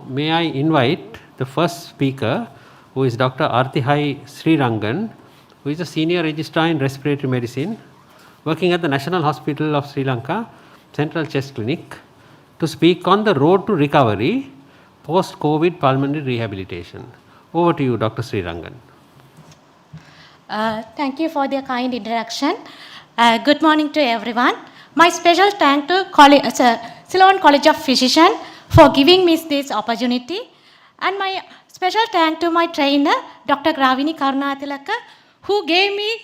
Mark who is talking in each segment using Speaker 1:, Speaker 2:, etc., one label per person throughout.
Speaker 1: May I invite the first speaker, who is Dr. Arthihai Srirangan, who is a senior registrar in respiratory medicine, working at the National Hospital of Sri Lanka, Central Chest Clinic, to speak on the road to recovery post-COVID pulmonary rehabilitation. Over to you, Dr. Srirangan.
Speaker 2: Thank you for the kind introduction. Good morning to everyone. My special thanks to Ceylon College of Physicians for giving me this opportunity, and my special thanks to my trainer, Dr. Gravini Karunathilaka, who gave me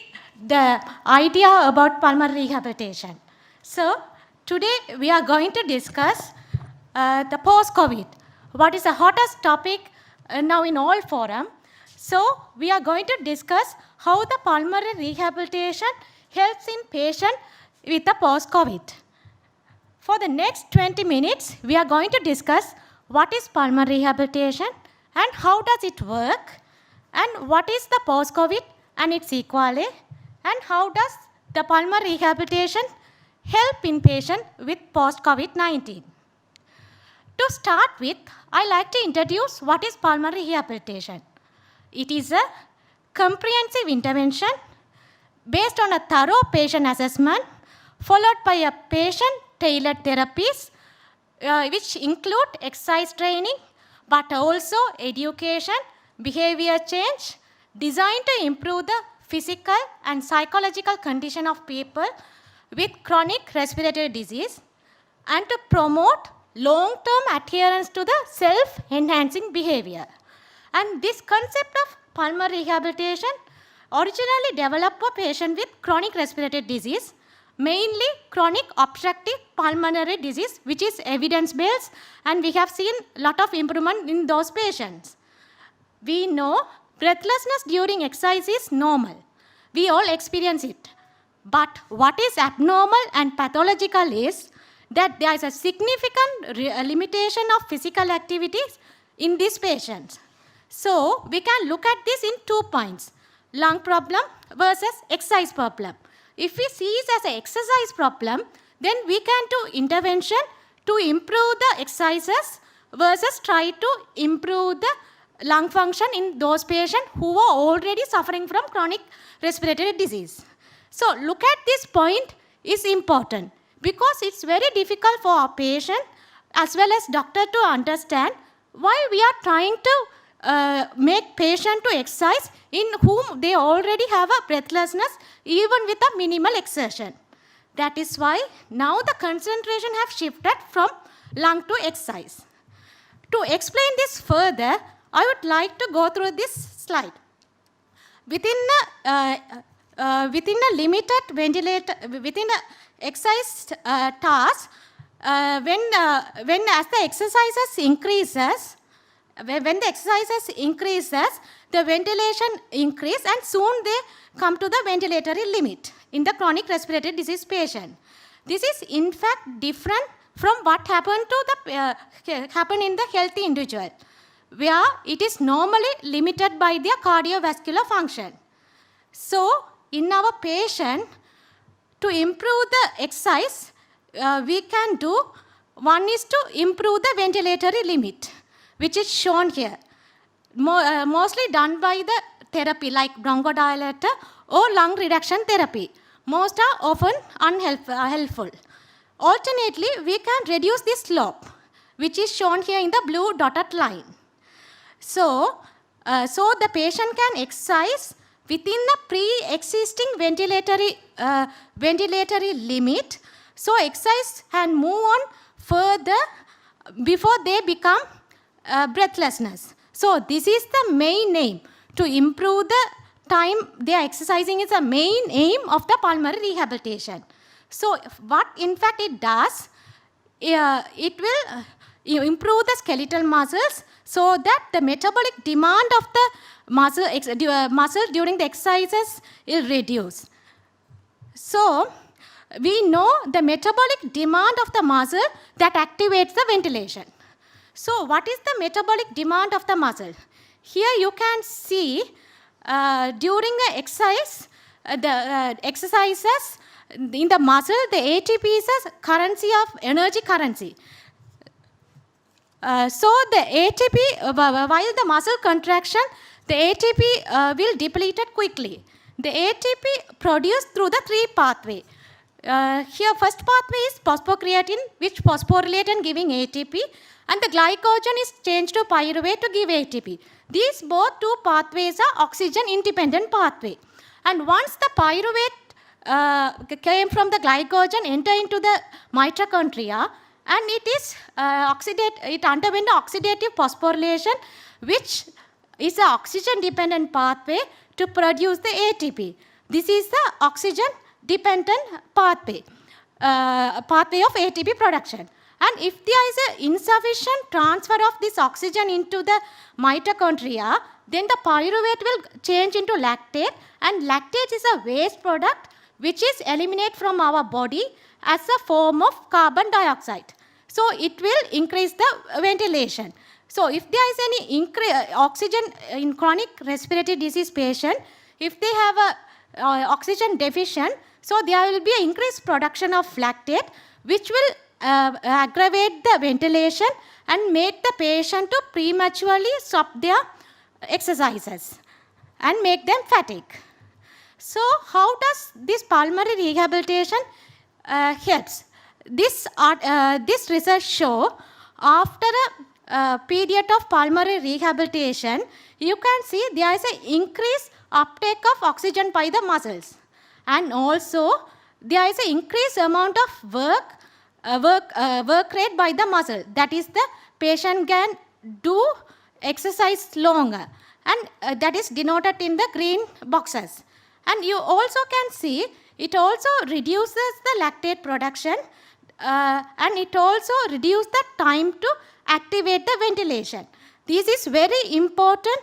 Speaker 2: the idea about pulmonary rehabilitation. So today we are going to discuss the post-COVID. What is the hottest topic now in all forums? So we are going to discuss how the pulmonary rehabilitation helps in patient with the post-COVID. For the next 20 minutes, we are going to discuss what is pulmonary rehabilitation and how does it work, and what is the post-COVID and its sequelae, and how does the pulmonary rehabilitation help in patient with post-COVID-19. To start with, I like to introduce what is pulmonary rehabilitation. It is a comprehensive intervention based on a thorough patient assessment followed by a patient-tailored therapies which include exercise training but also education, behavior change, designed to improve the physical and psychological condition of people with chronic respiratory disease and to promote long-term adherence to the self-enhancing behavior. And this concept of pulmonary rehabilitation originally developed for patients with chronic respiratory disease, mainly chronic obstructive pulmonary disease, which is evidence-based, and we have seen a lot of improvement in those patients. We know breathlessness during exercise is normal. We all experience it. But what is abnormal and pathological is that there is a significant limitation of physical activities in these patients. So we can look at this in 2 points, lung problem versus exercise problem. If we see it as an exercise problem, then we can do intervention to improve the exercises versus try to improve the lung function in those patients who are already suffering from chronic respiratory disease. So look at this point is important because it's very difficult for our patient as well as doctor to understand why we are trying to make patient to exercise in whom they already have a breathlessness even with a minimal exertion. That is why now the concentration have shifted from lung to exercise. To explain this further, I would like to go through this slide. Within a limited ventilator, within a exercise task, when as the exercises increases, when the exercises increases, the ventilation increase and soon they come to the ventilatory limit in the chronic respiratory disease patient. This is in fact different from what happened in the healthy individual, where it is normally limited by their cardiovascular function. So in our patient, to improve the exercise, we can do, one is to improve the ventilatory limit, which is shown here. Mostly done by the therapy like bronchodilator or lung reduction therapy. Most are often unhelpful. Alternately, we can reduce the slope, which is shown here in the blue dotted line. So the patient can exercise within the pre-existing ventilatory limit. So exercise can move on further before they become breathlessness. So this is the main aim. To improve the time they are exercising is the main aim of the pulmonary rehabilitation. So what in fact it does, it will improve the skeletal muscles so that the metabolic demand of the muscle during the exercises is reduced. So we know the metabolic demand of the muscle that activates the ventilation. So what is the metabolic demand of the muscle? Here you can see during the exercise, the exercises in the muscle, the ATP is a currency of energy currency. So the ATP, while the muscle contraction, the ATP will depleted quickly. The ATP produced through the three pathway. Here first pathway is phosphocreatine, which phosphorylate and giving ATP, and the glycogen is changed to pyruvate to give ATP. These both two pathways are oxygen independent pathway. And once the pyruvate came from the glycogen, enter into the mitochondria, and it is it underwent oxidative phosphorylation, which is an oxygen dependent pathway to produce the ATP. This is the oxygen dependent pathway of ATP production. And if there is an insufficient transfer of this oxygen into the mitochondria, then the pyruvate will change into lactate, and lactate is a waste product which is eliminated from our body as a form of carbon dioxide. So it will increase the ventilation. So if there is any oxygen in chronic respiratory disease patient, if they have a oxygen deficient, so there will be an increased production of lactate, which will aggravate the ventilation and make the patient to prematurely stop their exercises and make them fatigue. So how does this pulmonary rehabilitation helps? This research show after a period of pulmonary rehabilitation, you can see there is an increased uptake of oxygen by the muscles, and also there is an increased amount of work rate by the muscle. That is, the patient can do exercise longer, and that is denoted in the green boxes. And you also can see it also reduces the lactate production, and it also reduces the time to activate the ventilation. This is very important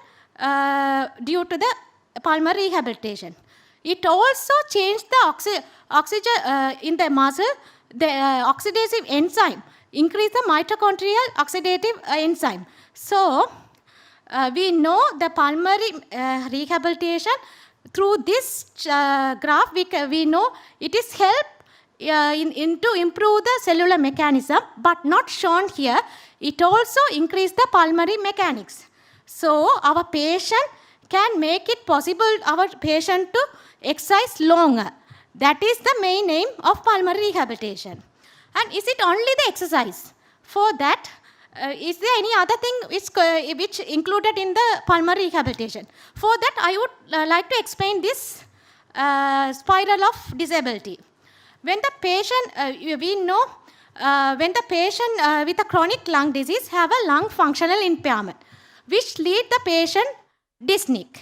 Speaker 2: due to the pulmonary rehabilitation. It also changed the oxygen in the muscle, the oxidative enzyme, increase the mitochondrial oxidative enzyme. So we know the pulmonary rehabilitation through this graph. We know it is help to improve the cellular mechanism, but not shown here. It also increase the pulmonary mechanics. So our patient can make it possible our patient to exercise longer. That is the main aim of pulmonary rehabilitation. And is it only the exercise? For that, is there any other thing which included in the pulmonary rehabilitation? For that, I would like to explain this spiral of disability. When the patient, we know, when the patient with a chronic lung disease have a lung functional impairment, which lead the patient dyspneic.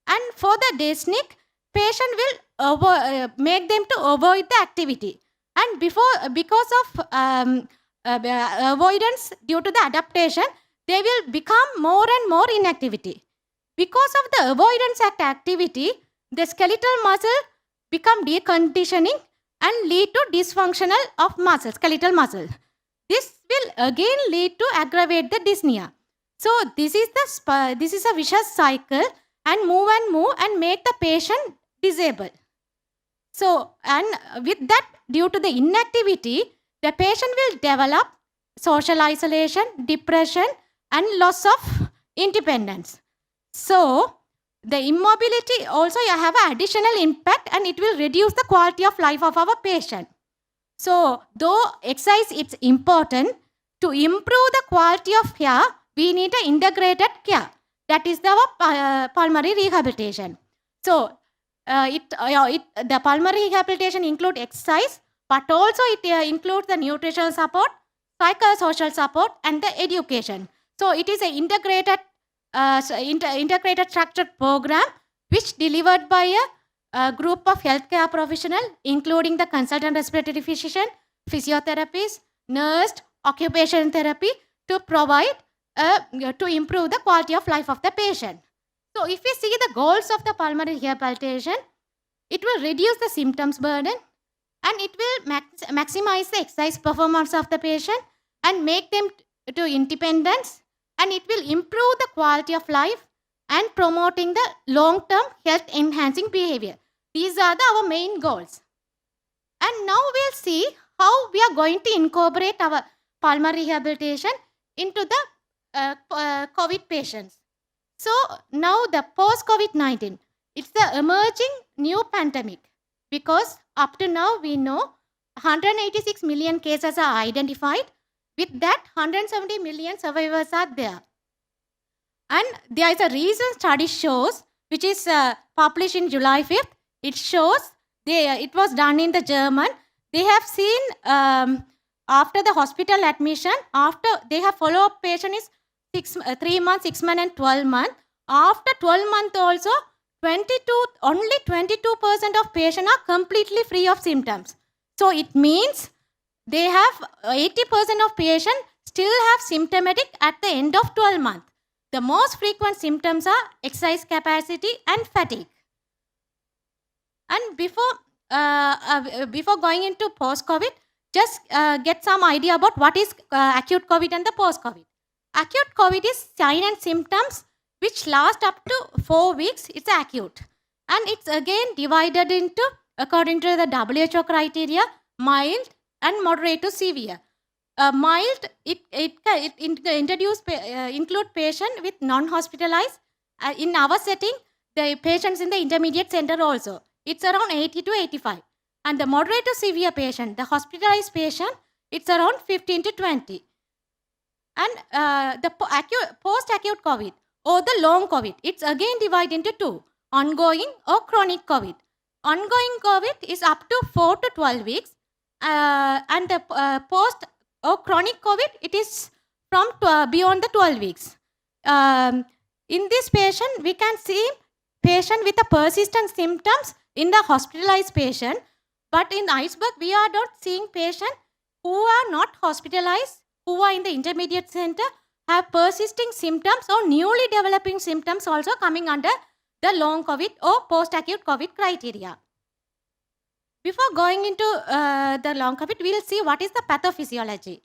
Speaker 2: And for the dyspneic, patient will make them to avoid the activity. And because of avoidance due to the adaptation, they will become more and more inactivity. Because of the avoidance activity, the skeletal muscle become deconditioning and lead to dysfunctional of muscle, skeletal muscle. This will again lead to aggravate the dyspnea. So this is a vicious cycle, and move and make the patient disabled. So, and with that, due to the inactivity, the patient will develop social isolation, depression, and loss of independence. So the immobility also have an additional impact, and it will reduce the quality of life of our patient. So though exercise is important, to improve the quality of care, we need an integrated care. That is the pulmonary rehabilitation. So the pulmonary rehabilitation includes exercise, but also it includes the nutritional support, psychosocial support, and the education. So it is an integrated structured program which delivered by a group of healthcare professionals, including the consultant respiratory physician, physiotherapist, nurse, occupational therapy, to provide to improve the quality of life of the patient. So if we see the goals of the pulmonary rehabilitation, it will reduce the symptoms burden, and it will maximize the exercise performance of the patient and make them to independence, and it will improve the quality of life and promoting the long-term health enhancing behavior. These are our main goals. And now we'll see how we are going to incorporate our pulmonary rehabilitation into the COVID patients. So now the post-COVID-19, it's the emerging new pandemic, because up to now we know 186 million cases are identified. With that, 170 million survivors are there. And there is a recent study shows, which is published in July 5th. It shows, it was done in the German. They have seen after the hospital admission, after they have follow up patient is 3 months, 6 months and 12 months. After 12 months also, only 22% of patients are completely free of symptoms. So it means they have 80% of patients still have symptomatic at the end of 12 months. The most frequent symptoms are exercise capacity and fatigue. And before going into post-COVID, just get some idea about what is acute COVID and the post-COVID. Acute COVID is sign and symptoms which last up to 4 weeks. It's acute. And it's again divided into, according to the WHO criteria, mild and moderate to severe. Mild, include patient with non-hospitalized. In our setting, the patients in the intermediate center also. It's around 80 to 85. And the moderate to severe patient, the hospitalized patient, it's around 15 to 20. And the post-acute COVID or the long COVID, it's again divided into two, ongoing or chronic COVID. Ongoing COVID is up to 4 to 12 weeks. And the post or chronic COVID, it is from beyond the 12 weeks. In this patient, we can see patient with a persistent symptoms in the hospitalized patient. But in iceberg, we are not seeing patients who are not hospitalized, who are in the intermediate center, have persisting symptoms or newly developing symptoms also coming under the long COVID or post-acute COVID criteria. Before going into the long COVID, we'll see what is the pathophysiology.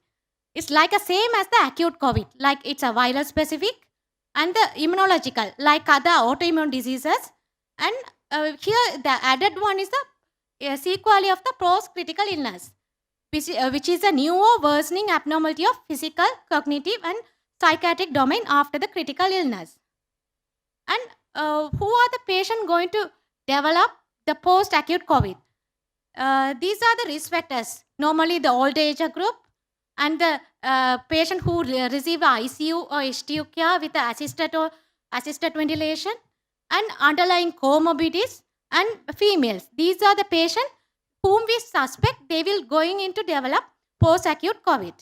Speaker 2: It's like the same as the acute COVID, like it's a viral specific, and the immunological, like other autoimmune diseases. And here the added one is the sequelae of the post-critical illness, which is a new or worsening abnormality of physical, cognitive, and psychiatric domain after the critical illness. And who are the patient going to develop the post-acute COVID? These are the risk factors. Normally the old age group and the patient who receive ICU or HTU care with the assisted ventilation, and underlying comorbidities, and females. These are the patients whom we suspect they will going into develop post-acute COVID.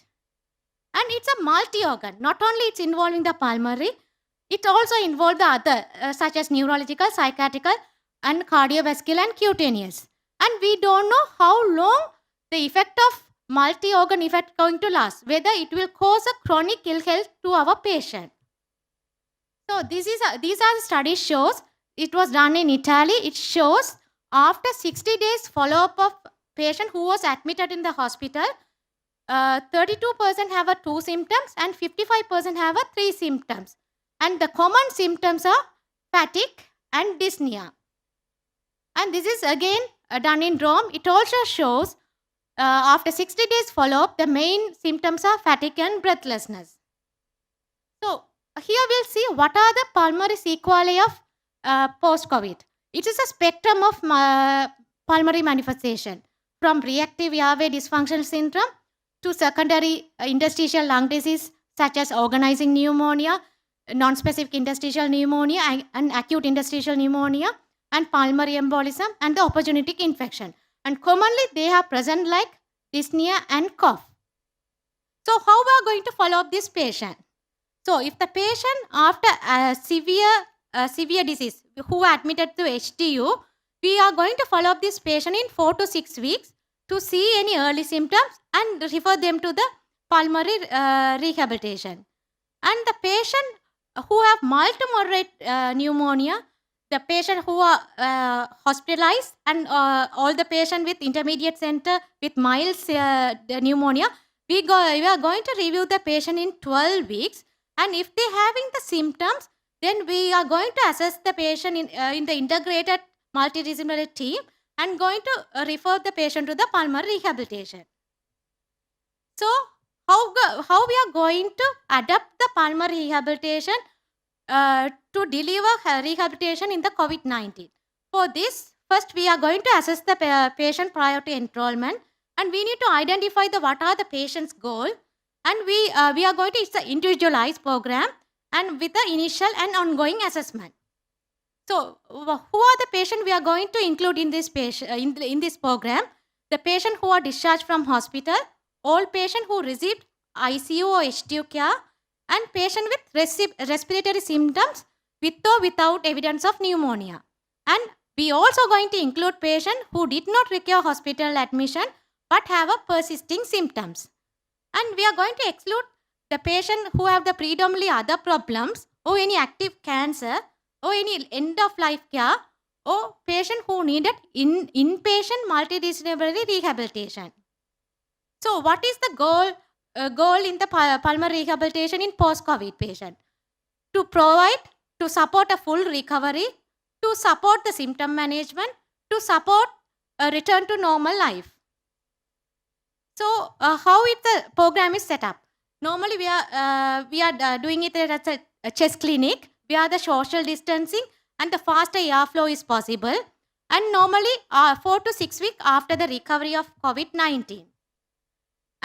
Speaker 2: And it's a multi-organ. Not only it's involving the pulmonary, it also involves the other such as neurological, psychiatric, and cardiovascular and cutaneous. And we don't know how long the effect of multi-organ effect going to last, whether it will cause a chronic ill health to our patient. So these are the study shows. It was done in Italy. It shows after 60 days follow-up of patient who was admitted in the hospital, 32% have a 2 symptoms and 55% have a 3 symptoms. And the common symptoms are fatigue and dyspnea. And this is again done in Rome. It also shows after 60 days follow-up, the main symptoms are fatigue and breathlessness. So here we'll see what are the pulmonary sequelae of post-COVID. It is a spectrum of pulmonary manifestation, from reactive airway dysfunction syndrome to secondary interstitial lung disease such as organizing pneumonia, non-specific interstitial pneumonia, and acute interstitial pneumonia, and pulmonary embolism, and the opportunistic infection. And commonly they are present like dyspnea and cough. So how we are going to follow up this patient? So if the patient after severe disease who are admitted to HTU, we are going to follow up this patient in 4 to 6 weeks to see any early symptoms and refer them to the pulmonary rehabilitation. And the patient who have mild to moderate pneumonia, the patient who are hospitalized, and all the patient with intermediate center with mild pneumonia, we are going to review the patient in 12 weeks. And if they having the symptoms, then we are going to assess the patient in the integrated multidisciplinary team and going to refer the patient to the pulmonary rehabilitation. So how we are going to adapt the pulmonary rehabilitation to deliver rehabilitation in the COVID-19. For this, first we are going to assess the patient prior to enrollment, and we need to identify what are the patient's goal, and we are going to, it's an individualized program and with the initial and ongoing assessment. So, who are the patient we are going to include in this in this program? The patient who are discharged from hospital, all patient who received ICU or HTU care, and patient with respiratory symptoms with or without evidence of pneumonia. And we also going to include patient who did not require hospital admission but have a persisting symptoms. And we are going to exclude the patient who have the predominantly other problems or any active cancer or any end of life care or patient who needed inpatient multidisciplinary rehabilitation. So what is the goal in the pulmonary rehabilitation in post-COVID patient? To support a full recovery, to support the symptom management, to support a return to normal life. So how the program is set up? Normally we are doing it at a chest clinic. We are the social distancing and the faster airflow is possible. And normally 4 to 6 weeks after the recovery of COVID-19.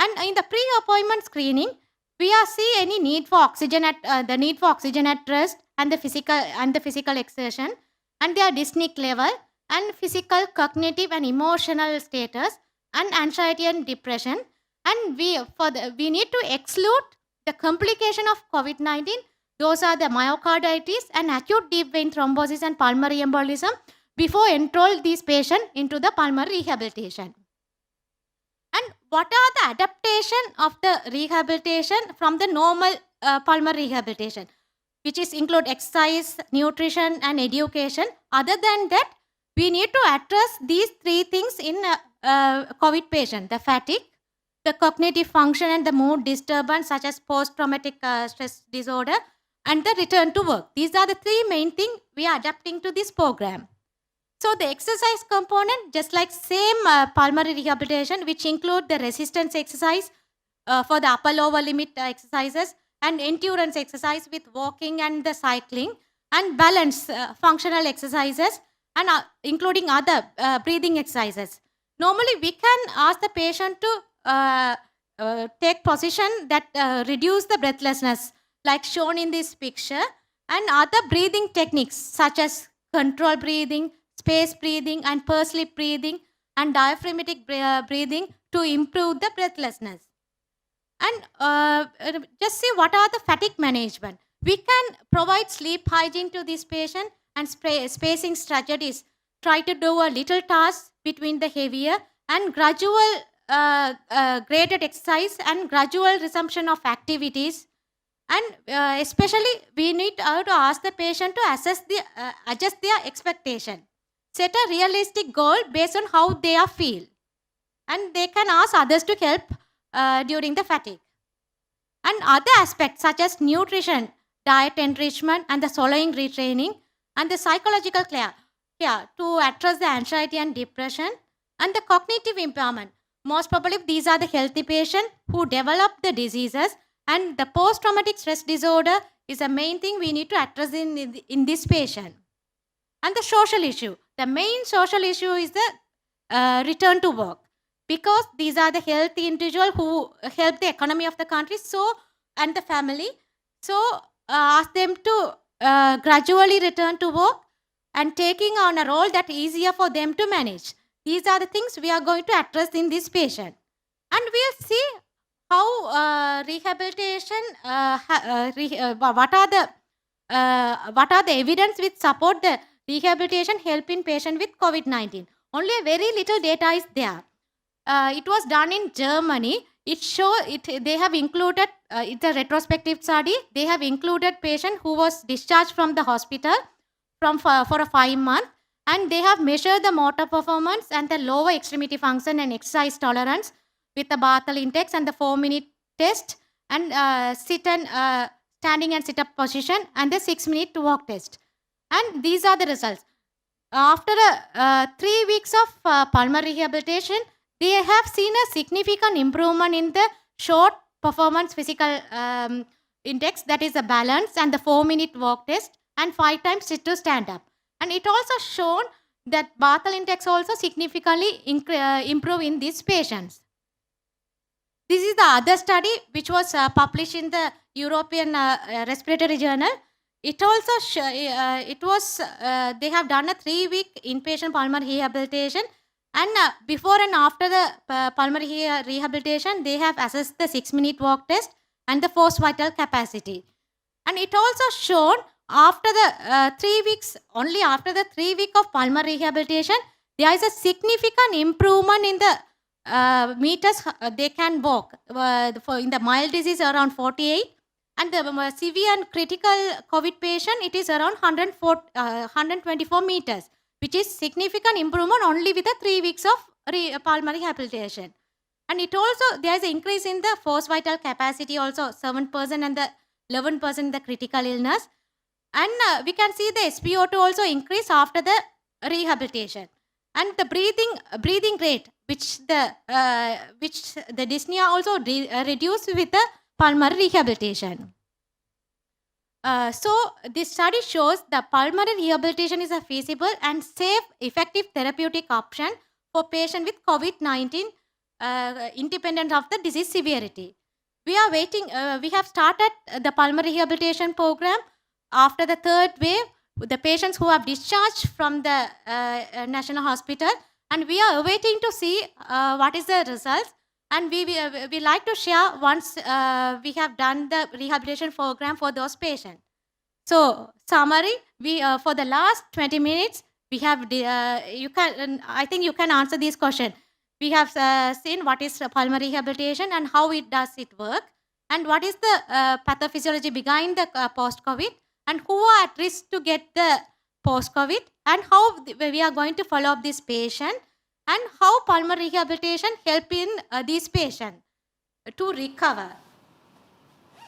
Speaker 2: And in the pre-appointment screening, we are see any need for oxygen at rest and the physical exertion and their dyspneic level and physical, cognitive and emotional status and anxiety and depression. And we need to exclude the complication of COVID-19. Those are the myocarditis and acute deep vein thrombosis and pulmonary embolism before enroll these patients into the pulmonary rehabilitation. And what are the adaptation of the rehabilitation from the normal pulmonary rehabilitation, which is include exercise, nutrition and education. Other than that, we need to address these three things in COVID patient: the fatigue, the cognitive function and the mood disturbance such as post-traumatic stress disorder and the return to work. These are the three main things we are adapting to this program. So the exercise component, just like same pulmonary rehabilitation, which include the resistance exercise for the upper lower limit exercises and endurance exercise with walking and the cycling and balance functional exercises and including other breathing exercises. Normally we can ask the patient to take position that reduce the breathlessness like shown in this picture, and other breathing techniques such as control breathing, space breathing and pursed lip breathing and diaphragmatic breathing to improve the breathlessness. And just see what are the fatigue management. We can provide sleep hygiene to this patient and spacing strategies. Try to do a little task between the heavier and gradual graded exercise and gradual resumption of activities. And especially we need to ask the patient to adjust their expectation. Set a realistic goal based on how they feel. And they can ask others to help during the fatigue. And other aspects such as nutrition, diet enrichment and the swallowing retraining and the psychological care to address the anxiety and depression and the cognitive impairment. Most probably these are the healthy patients who develop the diseases, and the post-traumatic stress disorder is the main thing we need to address in this patient. And the social issue. The main social issue is the return to work, because these are the healthy individuals who help the economy of the country and the family. So ask them to gradually return to work and taking on a role that is easier for them to manage. These are the things we are going to address in this patient. And we'll see how rehabilitation, what are the evidence which support the rehabilitation help in patient with COVID-19. Only a very little data is there. It was done in Germany. They have included, it's a retrospective study. They have included patient who was discharged from the hospital for a 5 month, and they have measured the motor performance and the lower extremity function and exercise tolerance with the Barthel index and the 4-minute test and standing and sit up position and the 6-minute walk test. And these are the results. After 3 weeks of pulmonary rehabilitation, they have seen a significant improvement in the short performance physical index, that is a balance, and the 4-minute walk test, and 5 times sit to stand up. And it also shown that Barthel index also significantly improve in these patients. This is the other study which was published in the European Respiratory Journal. It also they have done a 3-week inpatient pulmonary rehabilitation, and before and after the pulmonary rehabilitation, they have assessed the 6-minute walk test and the forced vital capacity. And it also shown after the 3 weeks, only after the 3 week of pulmonary rehabilitation, there is a significant improvement in the meters they can walk. In the mild disease, around 48, and the severe and critical COVID patient, it is around 124 meters, which is significant improvement only with the 3 weeks of pulmonary rehabilitation. And it also, there is an increase in the forced vital capacity also, 7% and the 11% in the critical illness. And we can see the SpO2 also increase after the rehabilitation. And the breathing rate, which the dyspnea also reduced with the pulmonary rehabilitation. So this study shows that pulmonary rehabilitation is a feasible and safe, effective therapeutic option for patients with COVID-19, independent of the disease severity. We are waiting. We have started the pulmonary rehabilitation program after the 3rd wave. The patients who have discharged from the national hospital, and we are waiting to see what is the results. And we like to share once we have done the rehabilitation program for those patients. So summary, we for the last 20 minutes, we have you can I think you can answer this question. We have seen what is pulmonary rehabilitation and how it does it work, and what is the pathophysiology behind the post-COVID, and who are at risk to get the post-COVID, and how we are going to follow up this patient, and how pulmonary rehabilitation help in these patients to recover.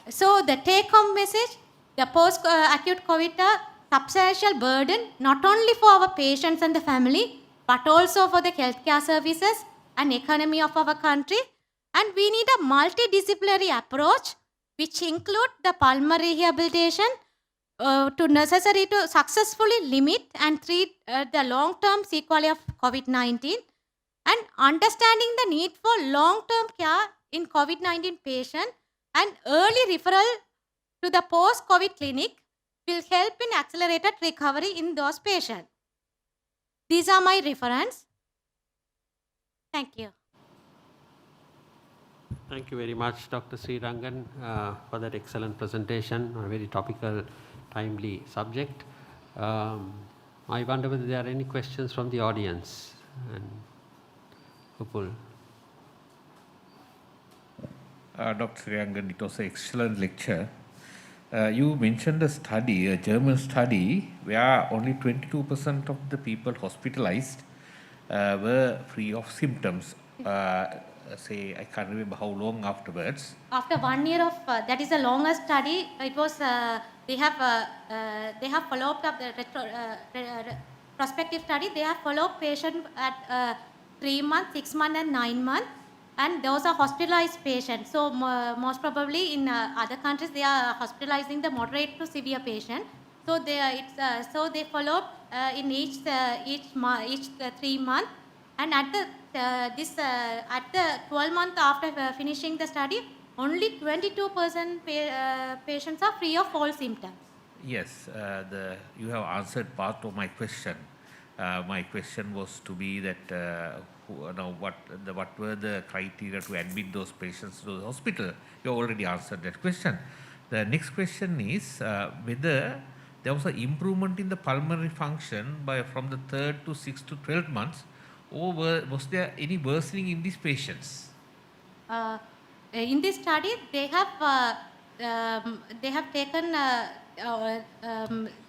Speaker 2: So the take-home message, the post-acute COVID substantial burden not only for our patients and the family, but also for the healthcare services and economy of our country. And we need a multidisciplinary approach which include the pulmonary rehabilitation to necessary to successfully limit and treat the long-term sequelae of COVID-19, and understanding the need for long-term care in COVID-19 patient and early referral to the post-COVID clinic will help in accelerated recovery in those patients. These are my reference. Thank you.
Speaker 1: Thank you very much, Dr. Srirangan, for that excellent presentation on a very topical, timely subject. I wonder whether there are any questions from the audience. And Upul.
Speaker 3: Dr. Srirangan, it was an excellent lecture. You mentioned a study, a German study, where only 22% of the people hospitalized were free of symptoms. Say, I can't remember how long afterwards.
Speaker 2: After 1 year of that is the longest study. It was they have followed up the prospective study. They have followed patients at 3 months, 6 months, and 9 months, and those are hospitalized patients. So most probably in other countries they are hospitalizing the moderate to severe patient. So they followed in each 3 months, and at the at the 12 months after finishing the study, only 22% patients are free of all symptoms.
Speaker 3: Yes, you have answered part of my question. My question was to be that what were the criteria to admit those patients to the hospital? You already answered that question. The next question is whether there was an improvement in the pulmonary function from the 3rd to 6 to 12 months, or was there any worsening in these patients?
Speaker 2: In this study, they have taken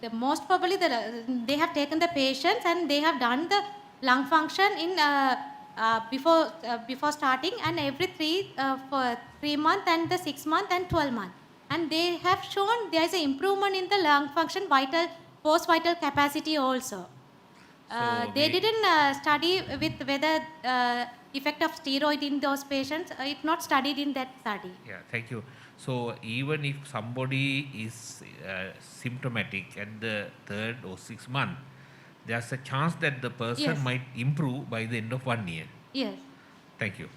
Speaker 2: the most probably they have taken the patients and they have done the lung function in before starting, and every for 3 months and the 6 months and 12 months, and they have shown there is an improvement in the lung function, post vital capacity also. They didn't study with whether effect of steroid in those patients. It's not studied in that study.
Speaker 3: Yeah, thank you. So even if somebody is symptomatic at the 3rd or 6th month, there's a chance that the person
Speaker 2: Yes.
Speaker 3: might improve by the end of 1 year.
Speaker 2: Yes.
Speaker 3: Thank you.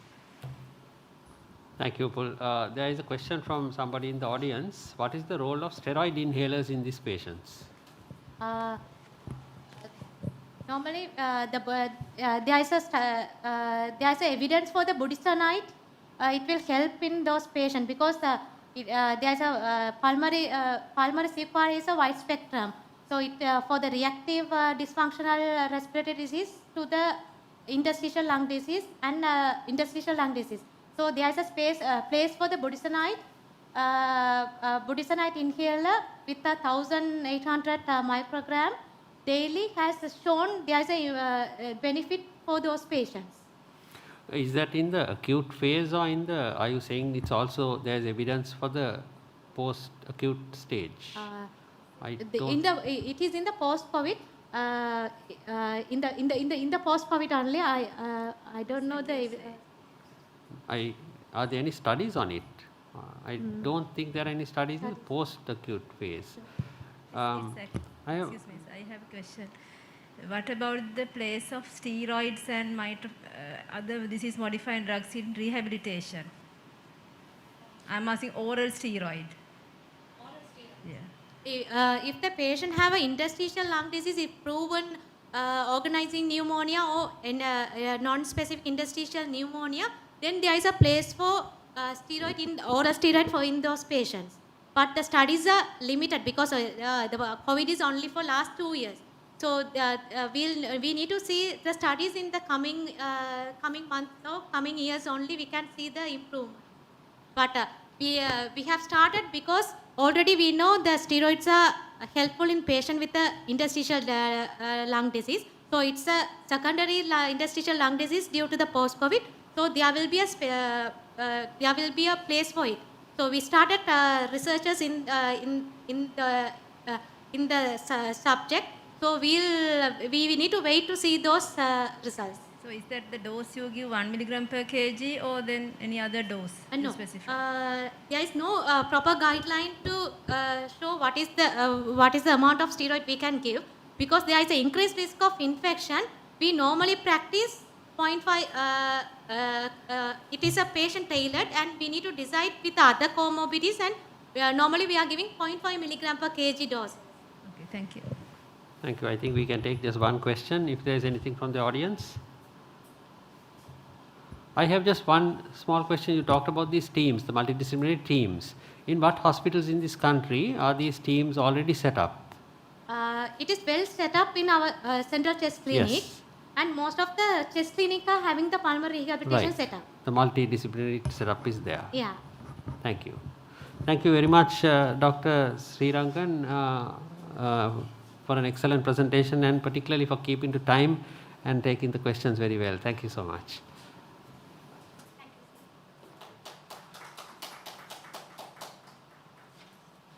Speaker 1: Thank you, Pul. There is a question from somebody in the audience. What is the role of steroid inhalers in these patients?
Speaker 2: Normally, there is a evidence for the budesonide. It will help in those patients because there is a pulmonary CPR is a wide spectrum. So it for the reactive dysfunctional respiratory disease to the interstitial lung disease and interstitial lung disease. So there is a place for the budesonide. Budesonide inhaler with 1,800 microgram daily has shown there is a benefit for those patients.
Speaker 1: Is that in the acute phase or in the, are you saying it's also, there is evidence for the post-acute stage?
Speaker 2: It is in the post-COVID. In the post-COVID only. I don't know the.
Speaker 1: Are there any studies on it? I don't think there are any studies in the post-acute phase.
Speaker 4: Excuse me, I have a question. What about the place of steroids and other disease-modifying drugs in rehabilitation? I'm asking oral steroid. Yeah.
Speaker 2: If the patient have an interstitial lung disease, if proven organizing pneumonia or non-specific interstitial pneumonia, then there is a place for steroid oral steroid for in those patients. But the studies are limited because the COVID is only for last 2 years. So we need to see the studies in the coming months or coming years only. We can see the improvement. But we have started because already we know the steroids are helpful in patient with the interstitial lung disease. So it's a secondary interstitial lung disease due to the post-COVID. So there will be a place for it. So we started researchers in the subject. So we need to wait to see those results.
Speaker 4: So is that the dose you give 1 milligram per kg or then any other dose?
Speaker 2: No.
Speaker 4: Specific?
Speaker 2: There is no proper guideline to show what is the amount of steroid we can give, because there is an increased risk of infection. We normally practice 0.5. It is a patient tailored, and we need to decide with other comorbidities, and normally we are giving 0.5 milligram per kg dose.
Speaker 4: Okay, thank you.
Speaker 1: Thank you. I think we can take just one question if there is anything from the audience. I have just one small question. You talked about these teams, the multidisciplinary teams. In what hospitals in this country are these teams already set up?
Speaker 2: It is well set up in our central chest clinic.
Speaker 1: Yes.
Speaker 2: And most of the chest clinics are having the pulmonary rehabilitation setup.
Speaker 1: The multidisciplinary setup is there.
Speaker 2: Yeah.
Speaker 1: Thank you. Thank you very much, Dr. Srirangan, for an excellent presentation, and particularly for keeping to time and taking the questions very well. Thank you so much.